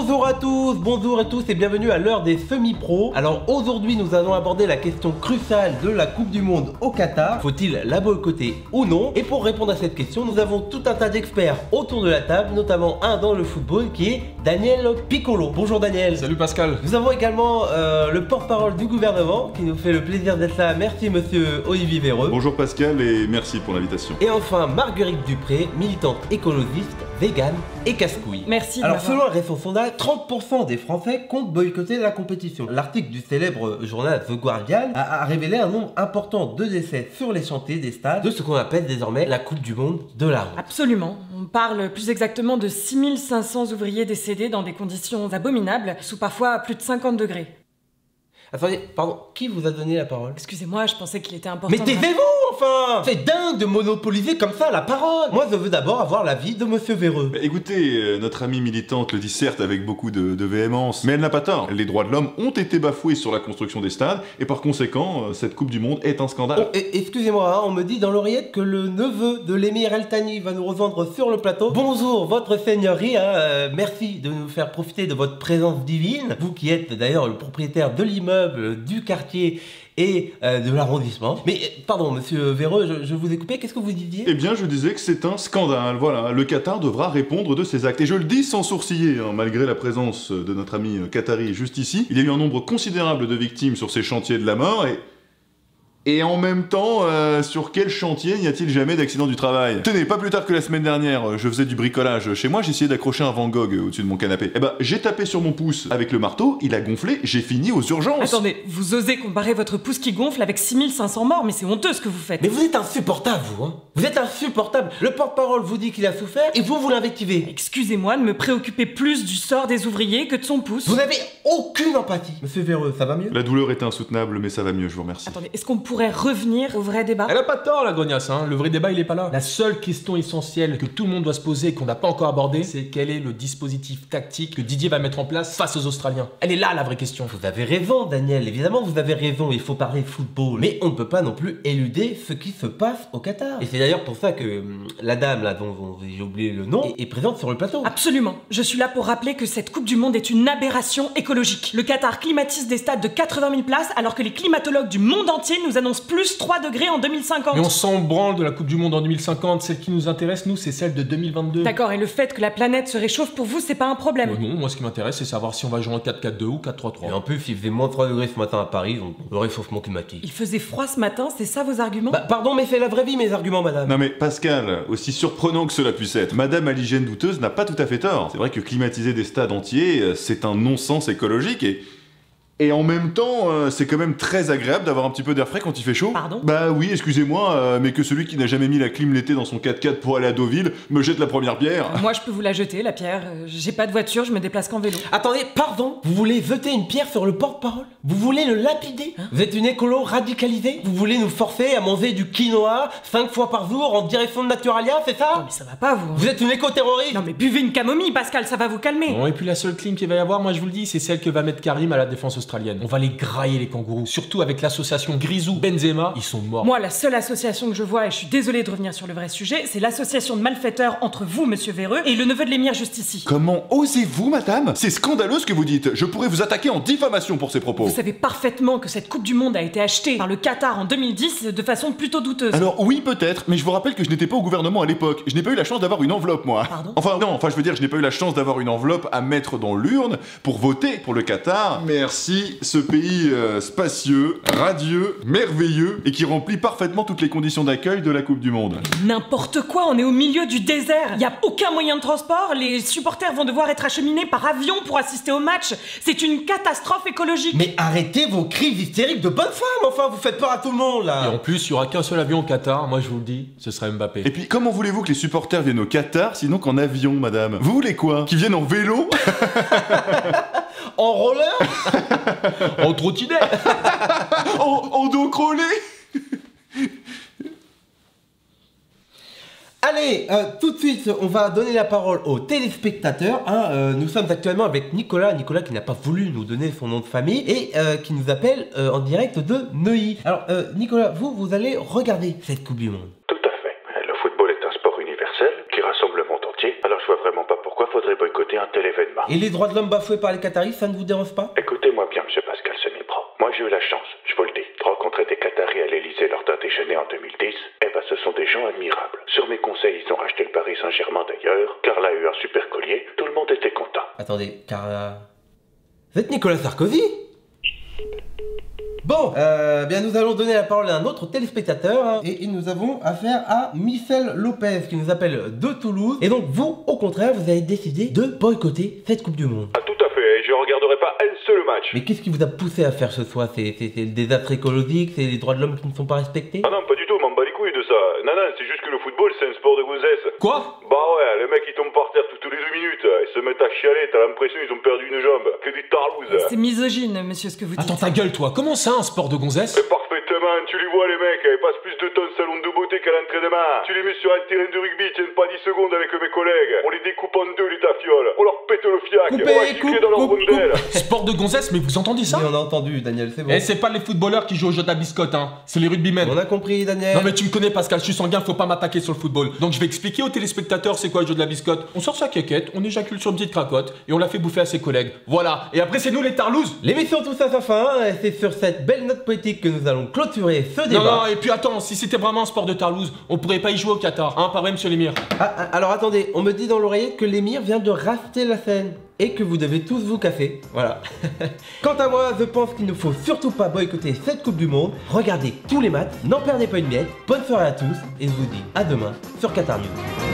Bonjour à tous et bienvenue à l'heure des semi-pros. Alors aujourd'hui nous allons aborder la question cruciale de la Coupe du Monde au Qatar. Faut-il la boycotter ou non? Et pour répondre à cette question, nous avons tout un tas d'experts autour de la table, notamment un dans le football qui est Daniel Piccolo. Bonjour Daniel. Salut Pascal. Nous avons également le porte-parole du gouvernement qui nous fait le plaisir d'être là. Merci monsieur Olivier Véreux. Bonjour Pascal et merci pour l'invitation. Et enfin Marguerite Dupré, militante écologiste, végane et casse-couille. Merci. Alors selon un récent sondage, 30% des Français comptent boycotter la compétition. L'article du célèbre journal The Guardian a révélé un nombre important de décès sur les chantiers des stades de ce qu'on appelle désormais la Coupe du Monde de la route. Absolument. On parle plus exactement de 6500 ouvriers décédés dans des conditions abominables, sous parfois plus de 50 degrés. Attendez, pardon, qui vous a donné la parole? Excusez-moi, je pensais qu'il était important. Mais taisez-vous enfin! C'est dingue de monopoliser comme ça la parole! Moi je veux d'abord avoir l'avis de monsieur Véreux. Bah, écoutez, notre amie militante le dit certes avec beaucoup de véhémence, mais elle n'a pas tort. Les droits de l'homme ont été bafoués sur la construction des stades, et par conséquent, cette Coupe du Monde est un scandale. Oh, excusez-moi, hein, on me dit dans l'oreillette que le neveu de l'émir El Thani va nous rejoindre sur le plateau. Bonjour, votre seigneurie, hein, merci de nous faire profiter de votre présence divine. Vous qui êtes d'ailleurs le propriétaire de l'immeuble, du quartier et de l'arrondissement. Mais pardon, monsieur Véreux, je vous ai coupé, qu'est-ce que vous disiez? Eh bien, je disais que c'est un scandale, voilà. Le Qatar devra répondre de ses actes. Et je le dis sans sourciller, hein, malgré la présence de notre ami qatari juste ici. Il y a eu un nombre considérable de victimes sur ces chantiers de la mort et en même temps, sur quel chantier n'y a-t-il jamais d'accident du travail? Tenez, pas plus tard que la semaine dernière, je faisais du bricolage chez moi, j'essayais d'accrocher un Van Gogh au-dessus de mon canapé. Eh ben, j'ai tapé sur mon pouce avec le marteau, il a gonflé, j'ai fini aux urgences. Attendez, vous osez comparer votre pouce qui gonfle avec 6500 morts, mais c'est honteux ce que vous faites. Mais vous êtes insupportable, vous, hein. Vous êtes insupportable. Le porte-parole vous dit qu'il a souffert et vous l'invectivez. Excusez-moi de me préoccuper plus du sort des ouvriers que de son pouce. Vous n'avez aucune empathie. Monsieur Véreux, ça va mieux? La douleur est insoutenable, mais ça va mieux, je vous remercie. Attendez, est-ce qu'on pourrait revenir au vrai débat? Elle a pas tort la grognasse, hein. Le vrai débat il est pas là. La seule question essentielle que tout le monde doit se poser et qu'on n'a pas encore abordé, c'est quel est le dispositif tactique que Didier va mettre en place face aux Australiens. Elle est là la vraie question. Vous avez raison Daniel, évidemment vous avez raison, il faut parler football. Mais on ne peut pas non plus éluder ce qui se passe au Qatar. Et c'est d'ailleurs pour ça que la dame là dont j'ai oublié le nom est présente sur le plateau. Absolument. Je suis là pour rappeler que cette Coupe du Monde est une aberration écologique. Le Qatar climatise des stades de 80 000 places alors que les climatologues du monde entier nous annoncent plus 3 degrés en 2050. Mais on s'en branle de la Coupe du Monde en 2050, celle qui nous intéresse nous c'est celle de 2022. D'accord, et le fait que la planète se réchauffe pour vous c'est pas un problème? Non, moi ce qui m'intéresse c'est savoir si on va jouer en 4-4-2 ou 4-3-3. Et en plus il faisait moins 3 degrés ce matin à Paris, donc le réchauffement climatique. Il faisait froid ce matin, c'est ça vos arguments? Bah pardon mais c'est la vraie vie mes arguments madame. Non mais Pascal, aussi surprenant que cela puisse être, madame à l'hygiène douteuse n'a pas tout à fait tort. C'est vrai que climatiser des stades entiers, c'est un non-sens écologique et en même temps, c'est quand même très agréable d'avoir un petit peu d'air frais quand il fait chaud. Pardon? Bah oui, excusez-moi, mais que celui qui n'a jamais mis la clim l'été dans son 4x4 pour aller à Deauville me jette la première pierre. Moi je peux vous la jeter la pierre, j'ai pas de voiture, je me déplace qu'en vélo. Attendez, pardon? Vous voulez jeter une pierre sur le porte-parole? Vous voulez le lapider? Vous êtes une écolo radicalisée? Vous voulez nous forcer à manger du quinoa 5 fois par jour en direction de Naturalia, c'est ça? Non mais ça va pas vous. Vous êtes une éco-terroriste? Non mais buvez une camomille Pascal, ça va vous calmer. Bon, et puis la seule clim qu'il va y avoir, moi je vous le dis, c'est celle que va mettre Karim à la défense australienne. On va les grailler les kangourous, surtout avec l'association Grisou Benzema, ils sont morts. Moi la seule association que je vois, et je suis désolée de revenir sur le vrai sujet, c'est l'association de malfaiteurs entre vous monsieur Véreux et le neveu de l'émir juste ici. Comment osez-vous, madame? C'est scandaleux ce que vous dites. Je pourrais vous attaquer en diffamation pour ces propos. Vous savez parfaitement que cette Coupe du Monde a été achetée par le Qatar en 2010 de façon plutôt douteuse. Alors oui peut-être, mais je vous rappelle que je n'étais pas au gouvernement à l'époque. Je n'ai pas eu la chance d'avoir une enveloppe moi. Pardon? Enfin je veux dire, je n'ai pas eu la chance d'avoir une enveloppe à mettre dans l'urne pour voter pour le Qatar. Merci, ce pays spacieux, radieux, merveilleux et qui remplit parfaitement toutes les conditions d'accueil de la Coupe du Monde. N'importe quoi, on est au milieu du désert. Il y a aucun moyen de transport, les supporters vont devoir être acheminés par avion pour assister au match. C'est une catastrophe écologique. Mais arrêtez vos crises hystériques de bonne femme, enfin vous faites peur à tout le monde là. Et en plus, il y aura qu'un seul avion au Qatar, moi je vous le dis, ce serait Mbappé. Et puis comment voulez-vous que les supporters viennent au Qatar sinon qu'en avion, madame? Vous voulez quoi? Qu'ils viennent en vélo? En roller? En trottinette. En dos crawlé? Allez, tout de suite, on va donner la parole aux téléspectateurs. Nous sommes actuellement avec Nicolas qui n'a pas voulu nous donner son nom de famille et qui nous appelle en direct de Neuilly. Alors, Nicolas, vous allez regarder cette Coupe du Monde. Tout à fait. Le football est un sport universel qui rassemble le monde entier. Alors je vois vraiment pas pourquoi faudrait boycotter un tel événement. Et les droits de l'homme bafoués par les Qataris, ça ne vous dérange pas? Écoutez-moi bien, monsieur Pascal Semi-Pro. Moi, j'ai eu la chance, je vous le dis, de rencontrer des Qataris à l'Elysée lors d'un déjeuner en 2010. Eh ben, ce sont des gens admirables. Sur mes conseils, ils ont racheté le Paris Saint-Germain d'ailleurs. Carla a eu un super collier. Tout le monde était content. Attendez, Carla... Vous êtes Nicolas Sarkozy? Bon, bien nous allons donner la parole à un autre téléspectateur, hein, et nous avons affaire à Michel Lopez qui nous appelle de Toulouse. Et donc vous, au contraire, vous avez décidé de boycotter cette Coupe du Monde. Ah, tout à fait, je regarderai pas un seul match. Mais qu'est-ce qui vous a poussé à faire ce soir? C'est le désastre écologique, c'est les droits de l'homme qui ne sont pas respectés? Ah non, pas du tout, m'en bats les couilles de ça. Non, c'est juste que le football, c'est un sport de gonzesse. Quoi? Bah ouais, les mecs ils tombent par terre toutes les 2 minutes, ils se mettent à chialer, t'as l'impression ils ont perdu une jambe. Que des tarlouses. C'est misogyne, monsieur, ce que vous dites. Attends ta gueule, toi. Comment ça, un sport de gonzesse? Mais parfaitement, tu les vois les mecs, ils passent plus de temps au salon de beauté qu'à l'entraînement. Tu les mets sur un terrain de rugby, tiennent pas 10 secondes avec mes collègues. On les découpe en deux les tafioles, on leur pète le fiac, on va gicler dans leur rondelle. Sport de gonzesse, mais vous entendez ça? Oui, on a entendu, Daniel, c'est bon. Eh, c'est pas les footballeurs qui jouent au jeu de la biscotte, hein. C'est les rugbymen. On a compris, Daniel. Non mais tu me connais Pascal, je suis sanguin, faut pas m'attaquer sur le football. Donc je vais expliquer aux téléspectateurs c'est quoi le jeu de la biscotte. On sort sa quéquette, on éjacule sur une petite cracotte et on la fait bouffer à ses collègues. Voilà, et après c'est nous les tarlouses. L'émission touche à sa fin, et c'est sur cette belle note poétique que nous allons clôturer ce débat. Non, et puis attends, si c'était vraiment un sport de tarlouse, on pourrait pas y jouer au Qatar, hein, pas vrai monsieur l'émir? Alors attendez, on me dit dans l'oreillette que l'émir vient de racheter la scène. Et que vous devez tous vous casser, voilà. Quant à moi, je pense qu'il ne faut surtout pas boycotter cette Coupe du Monde. Regardez tous les matchs, n'en perdez pas une miette. Bonne soirée à tous, et je vous dis à demain sur Qatar News.